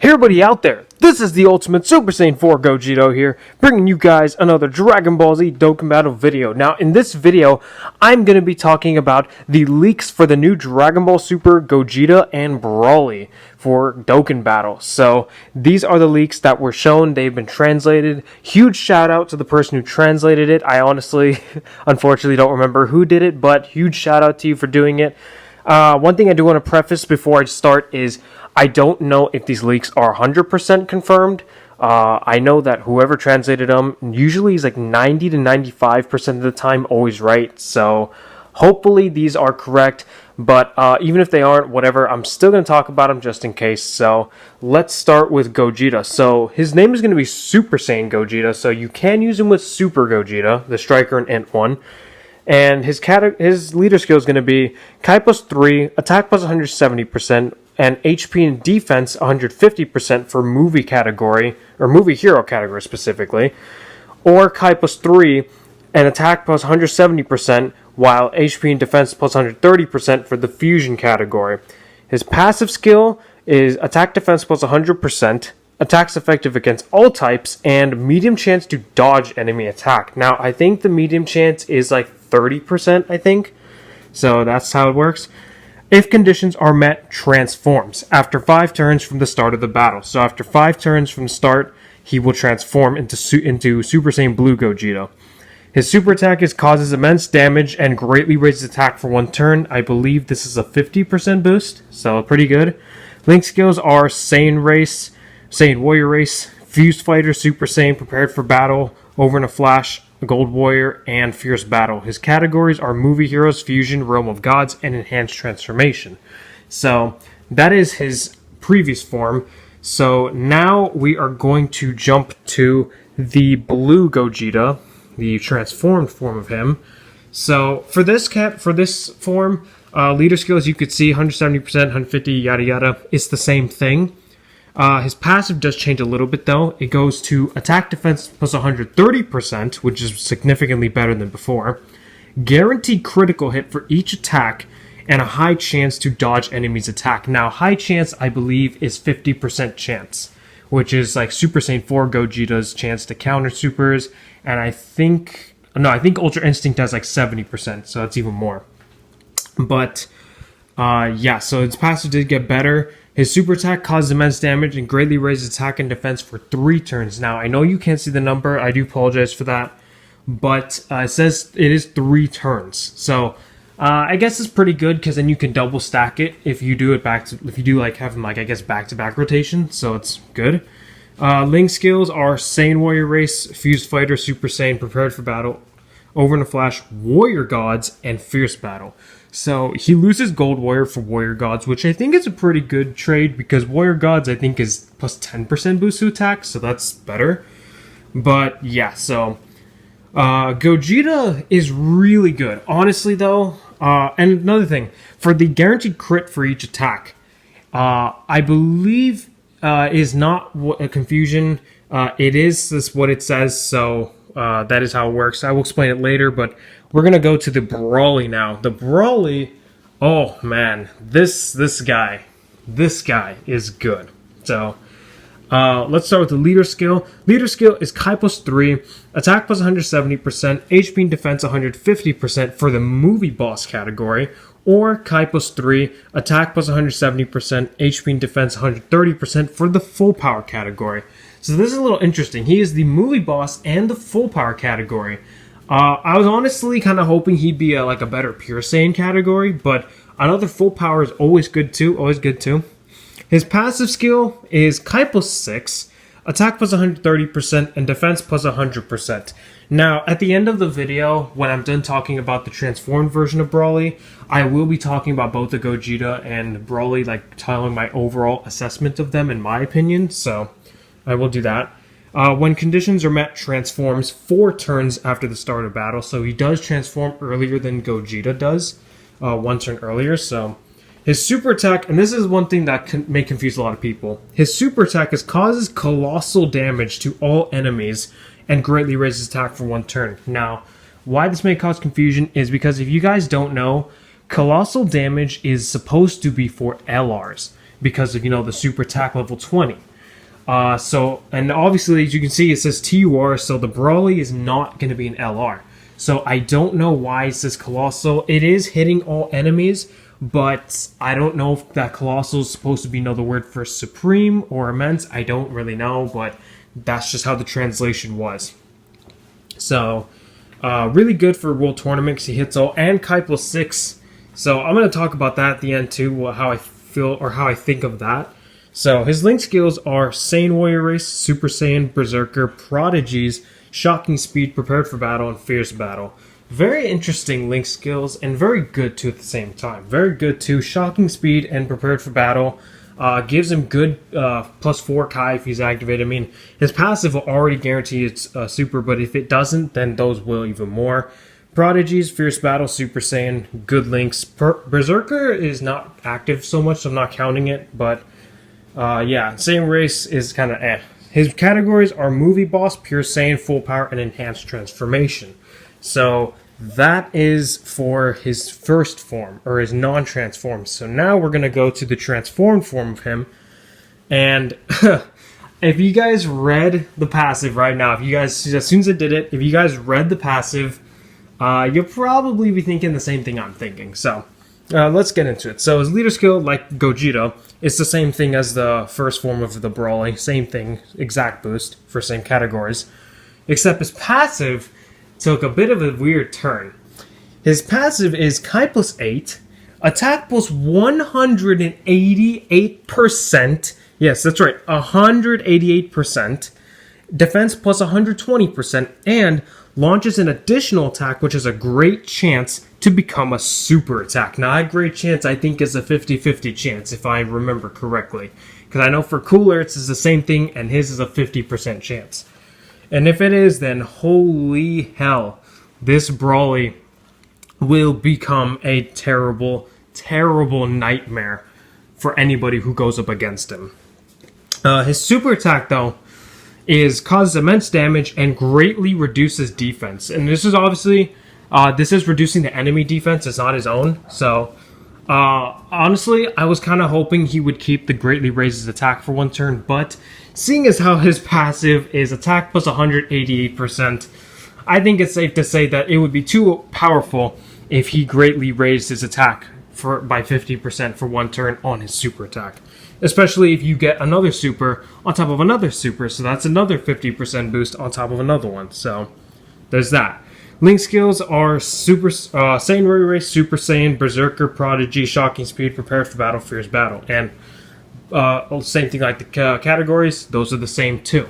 Hey everybody out there, this is the Ultimate Super Saiyan 4 Gogeta here, bringing you guys another Dragon Ball Z Dokkan Battle video. Now in this video, I'm going to be talking about the leaks for the new Dragon Ball Super Gogeta and Broly for Dokkan Battle. So these are the leaks that were shown, they've been translated. Huge shout out to the person who translated it. I honestly, unfortunately don't remember who did it, but huge shout out to you for doing it. One thing I do want to preface before I start is I don't know if these leaks are 100% confirmed. I know that whoever translated them usually is like 90 to 95% of the time always right. So hopefully these are correct. But even if they aren't, whatever, I'm still going to talk about them just in case. So let's start with Gogeta. So his name is going to be Super Saiyan Gogeta. So you can use him with Super Gogeta, the Striker and Int one. And his leader skill is going to be Kai plus 3, attack plus 170%, and HP and defense 150% for movie category, or movie hero category specifically. Or Kai plus 3, and attack plus 170%, while HP and defense plus 130% for the fusion category. His passive skill is attack defense plus 100%, attacks effective against all types, and medium chance to dodge enemy attack. Now, I think the medium chance is like 30%, I think. So that's how it works. If conditions are met, transforms after 5 turns from the start of the battle. So after 5 turns from the start, he will transform into Super Saiyan Blue Gogeta. His super attack causes immense damage and greatly raises attack for 1 turn. I believe this is a 50% boost, so pretty good. Link skills are Saiyan Race, Saiyan Warrior Race, Fused Fighter, Super Saiyan, Prepared for Battle, Over in a Flash, Gold Warrior, and Fierce Battle. His categories are Movie Heroes, Fusion, Realm of Gods, and Enhanced Transformation. So that is his previous form. So now we are going to jump to the Blue Gogeta, the transformed form of him. So for this form, leader skills you could see 170%, 150, yada yada. It's the same thing. His passive does change a little bit though. It goes to attack defense plus 130%, which is significantly better than before. Guaranteed critical hit for each attack, and a high chance to dodge enemy's attack. Now, high chance, I believe, is 50% chance, which is like Super Saiyan 4 Gogeta's chance to counter supers, and I think Ultra Instinct has like 70%, so that's even more. But, yeah, so his passive did get better. His super attack causes immense damage and greatly raises attack and defense for 3 turns. Now, I know you can't see the number. I do apologize for that. But it says it is 3 turns. So, I guess it's pretty good because then you can double stack it if you do it have them like, I guess, back-to-back rotation. So, it's good. Link skills are Saiyan Warrior Race, Fused Fighter, Super Saiyan, Prepared for Battle, Over in a Flash, Warrior Gods, and Fierce Battle. So he loses Gold Warrior for Warrior Gods, which I think is a pretty good trade because Warrior Gods I think is plus 10% boost to attack, so that's better. But yeah, so Gogeta is really good. Honestly though, and another thing, for the guaranteed crit for each attack, I believe is not a confusion. It is what it says, so that is how it works. I will explain it later, but we're going to go to the Broly now. The Broly, oh man, this guy is good. So, let's start with the leader skill. Leader skill is Kai plus 3, attack plus 170%, HP and defense 150% for the movie boss category, or Kai plus 3, attack plus 170%, HP and defense 130% for the full power category. So this is a little interesting. He is the movie boss and the full power category. I was honestly kind of hoping he'd be like a better Pure Saiyan category, but another full power is always good too. His passive skill is Kai plus 6, attack plus 130%, and defense plus 100%. Now, at the end of the video, when I'm done talking about the transformed version of Broly, I will be talking about both the Gogeta and Broly, like telling my overall assessment of them in my opinion, so I will do that. When conditions are met, transforms 4 turns after the start of battle. So he does transform earlier than Gogeta does, 1 turn earlier. So his super attack, and this is one thing that may confuse a lot of people. His super attack causes colossal damage to all enemies and greatly raises attack for 1 turn. Now, why this may cause confusion is because if you guys don't know, colossal damage is supposed to be for LRs because of, the super attack level 20. And obviously, as you can see, it says TUR, so the Brawly is not going to be an LR. So I don't know why it says Colossal. It is hitting all enemies, but I don't know if that Colossal is supposed to be another word for Supreme or Immense. I don't really know, but that's just how the translation was. So, really good for World Tournaments. He hits all, and Kai plus 6. So I'm going to talk about that at the end too, how I feel or how I think of that. So his link skills are Saiyan Warrior Race, Super Saiyan, Berserker, Prodigies, Shocking Speed, Prepared for Battle, and Fierce Battle. Very interesting link skills and very good too at the same time. Very good too. Shocking Speed and Prepared for Battle gives him good +4 Kai if he's activated. I mean, his passive will already guarantee it's super, but if it doesn't, then those will even more. Prodigies, Fierce Battle, Super Saiyan, good links. Berserker is not active so much, so I'm not counting it, but yeah, Saiyan Race is kind of eh. His categories are Movie Boss, Pure Saiyan, Full Power, and Enhanced Transformation. So that is for his first form, or his non-transform. So now we're going to go to the transformed form of him. And if you guys read the passive right now, if you guys, as soon as I did it, if you guys read the passive, you'll probably be thinking the same thing I'm thinking. So let's get into it. So his leader skill, like Gogeta, it's the same thing as the first form of the Brawly. Same thing, exact boost for same categories. Except his passive took a bit of a weird turn. His passive is Kai plus 8, attack plus 188%. Yes, that's right, 188%. Defense plus 120%, and launches an additional attack, which is a great chance to become a super attack. Not a great chance, I think is a 50-50 chance, if I remember correctly. Because I know for Cooler, it's the same thing, and his is a 50% chance. And if it is, then holy hell, this Brawly will become a terrible, terrible nightmare for anybody who goes up against him. His super attack, though, causes immense damage and greatly reduces defense. And this is obviously, this is reducing the enemy defense, it's not his own. So, honestly, I was kind of hoping he would keep the greatly raises attack for one turn, but seeing as how his passive is attack plus 188%, I think it's safe to say that it would be too powerful if he greatly raised his attack by 50% for one turn on his super attack. Especially if you get another super on top of another super, so that's another 50% boost on top of another one. So there's that. Link skills are Super Saiyan Warrior Race, Super Saiyan, Berserker, Prodigy, Shocking Speed, Prepared for Battle, Fierce Battle. And same thing like the categories, those are the same too.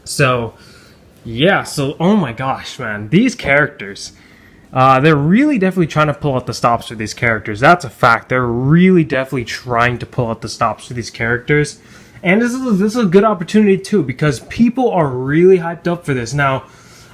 So yeah, so oh my gosh, man, these characters, they're really definitely trying to pull out the stops for these characters. That's a fact. They're really definitely trying to pull out the stops for these characters. And this is a good opportunity too, because people are really hyped up for this. Now,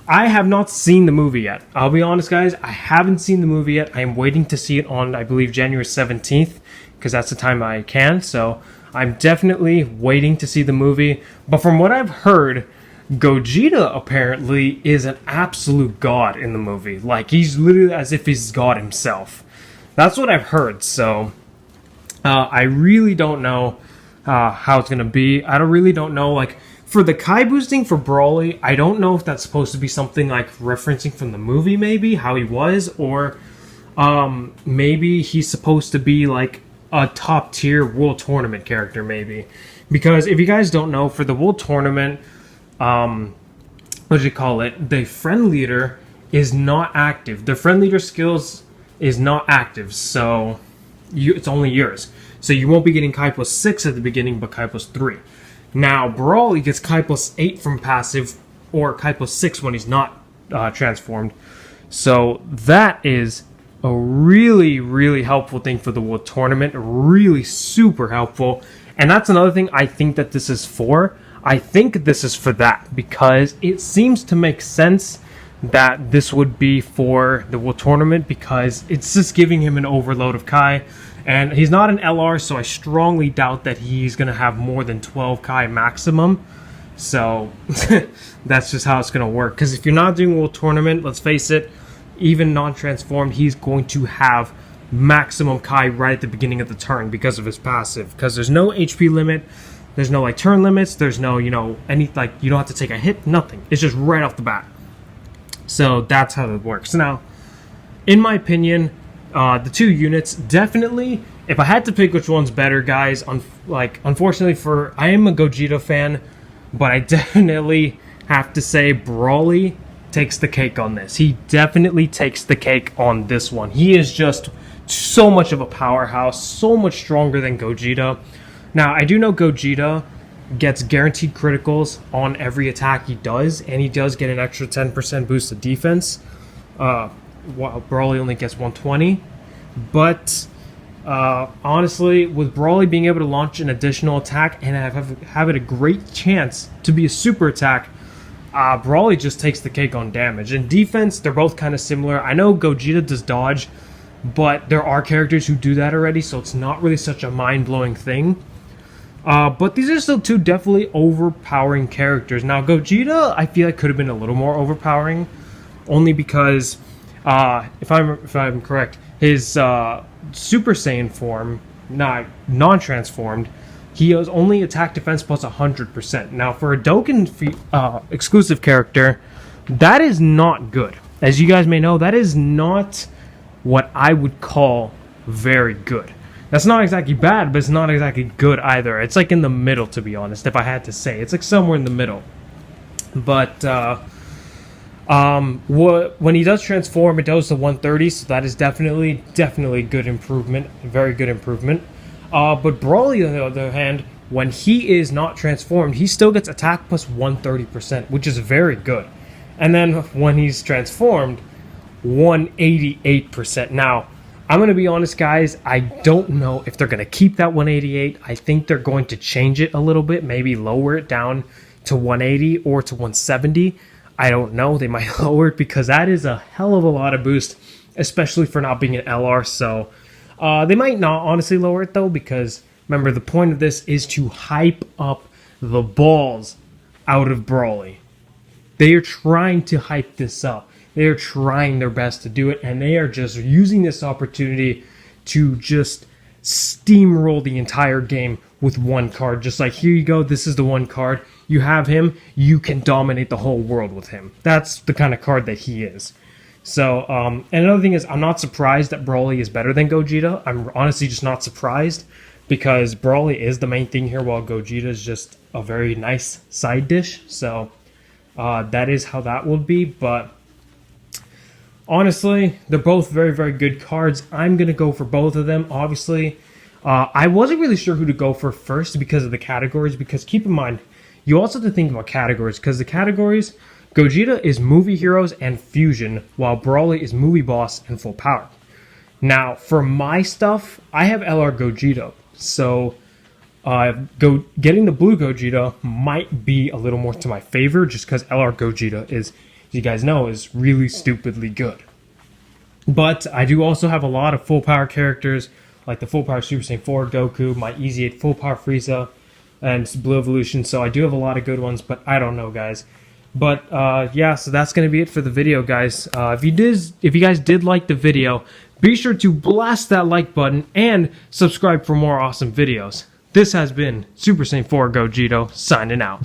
I have not seen the movie yet. I'll be honest, guys, I haven't seen the movie yet. I am waiting to see it on, I believe, January 17th, because that's the time I can. So I'm definitely waiting to see the movie. But from what I've heard, Gogeta apparently is an absolute god in the movie. Like, he's literally as if he's God himself. That's what I've heard, so I really don't know how it's going to be. I really don't know, like, for the Kai boosting for Brawly, I don't know if that's supposed to be something like referencing from the movie, maybe, how he was, or maybe he's supposed to be like a top tier World Tournament character, maybe. Because if you guys don't know, for the World Tournament, what do you call it? The friend leader is not active. The friend leader skills is not active, so it's only yours. So you won't be getting Kai plus 6 at the beginning, but Kai plus 3. Now, Brawly gets Kai plus 8 from passive, or Kai plus 6 when he's not transformed. So that is a really, really helpful thing for the World Tournament. Really super helpful. And that's another thing I think that this is for. I think this is for that, because it seems to make sense that this would be for the World Tournament, because it's just giving him an overload of Kai. And he's not an LR, so I strongly doubt that he's going to have more than 12 Kai maximum. So that's just how it's going to work. Because if you're not doing World Tournament, let's face it, even non-transformed, he's going to have maximum Kai right at the beginning of the turn because of his passive. Because there's no HP limit. There's no like turn limits. There's no, any like you don't have to take a hit. Nothing. It's just right off the bat. So that's how it works. Now, in my opinion, the two units definitely. If I had to pick which one's better, guys, unfortunately I am a Gogeta fan, but I definitely have to say Brawly takes the cake on this. He definitely takes the cake on this one. He is just so much of a powerhouse, so much stronger than Gogeta. Now, I do know Gogeta gets guaranteed criticals on every attack he does, and he does get an extra 10% boost of defense, while Brawly only gets 120. But honestly, with Brawly being able to launch an additional attack and have it a great chance to be a super attack, Brawly just takes the cake on damage. In defense, they're both kind of similar. I know Gogeta does dodge, but there are characters who do that already, so it's not really such a mind-blowing thing. But these are still two definitely overpowering characters. Now, Gogeta, I feel like could have been a little more overpowering, only because, if I'm correct, his Super Saiyan form, not non-transformed, he has only attack defense plus 100%. Now, for a Dokkan exclusive character, that is not good. As you guys may know, that is not what I would call very good. That's not exactly bad, but it's not exactly good either. It's like in the middle, to be honest, if I had to say. It's like somewhere in the middle. But when he does transform, it goes to 130, so that is definitely good improvement, very good improvement. But Brawly, on the other hand, when he is not transformed, he still gets attack plus 130%, which is very good. And then when he's transformed, 188%. Now, I'm going to be honest, guys, I don't know if they're going to keep that 188. I think they're going to change it a little bit, maybe lower it down to 180 or to 170. I don't know. They might lower it because that is a hell of a lot of boost, especially for not being an LR. So they might not honestly lower it, though, because remember, the point of this is to hype up the balls out of Brawly. They are trying to hype this up. They are trying their best to do it, and they are just using this opportunity to just steamroll the entire game with one card. Just like, here you go, this is the one card. You have him, you can dominate the whole world with him. That's the kind of card that he is. So, and another thing is, I'm not surprised that Brawly is better than Gogeta. I'm honestly just not surprised, because Brawly is the main thing here, while Gogeta is just a very nice side dish. So, that is how that would be, but honestly, they're both very good cards. I'm going to go for both of them, obviously. I wasn't really sure who to go for first because of the categories, because keep in mind, you also have to think about categories, because the categories, Gogeta is movie heroes and fusion, while Brawly is movie boss and full power. Now, for my stuff, I have LR Gogeta, so getting the blue Gogeta might be a little more to my favor, just because LR Gogeta is, as you guys know, is really stupidly good. But I do also have a lot of full power characters, like the full power Super Saiyan 4 Goku, my Easy 8 full power Frieza, and Blue Evolution. So I do have a lot of good ones, but I don't know, guys. But yeah, so that's going to be it for the video, guys. If you guys did like the video, be sure to blast that like button and subscribe for more awesome videos. This has been Super Saiyan 4 Gogeta signing out.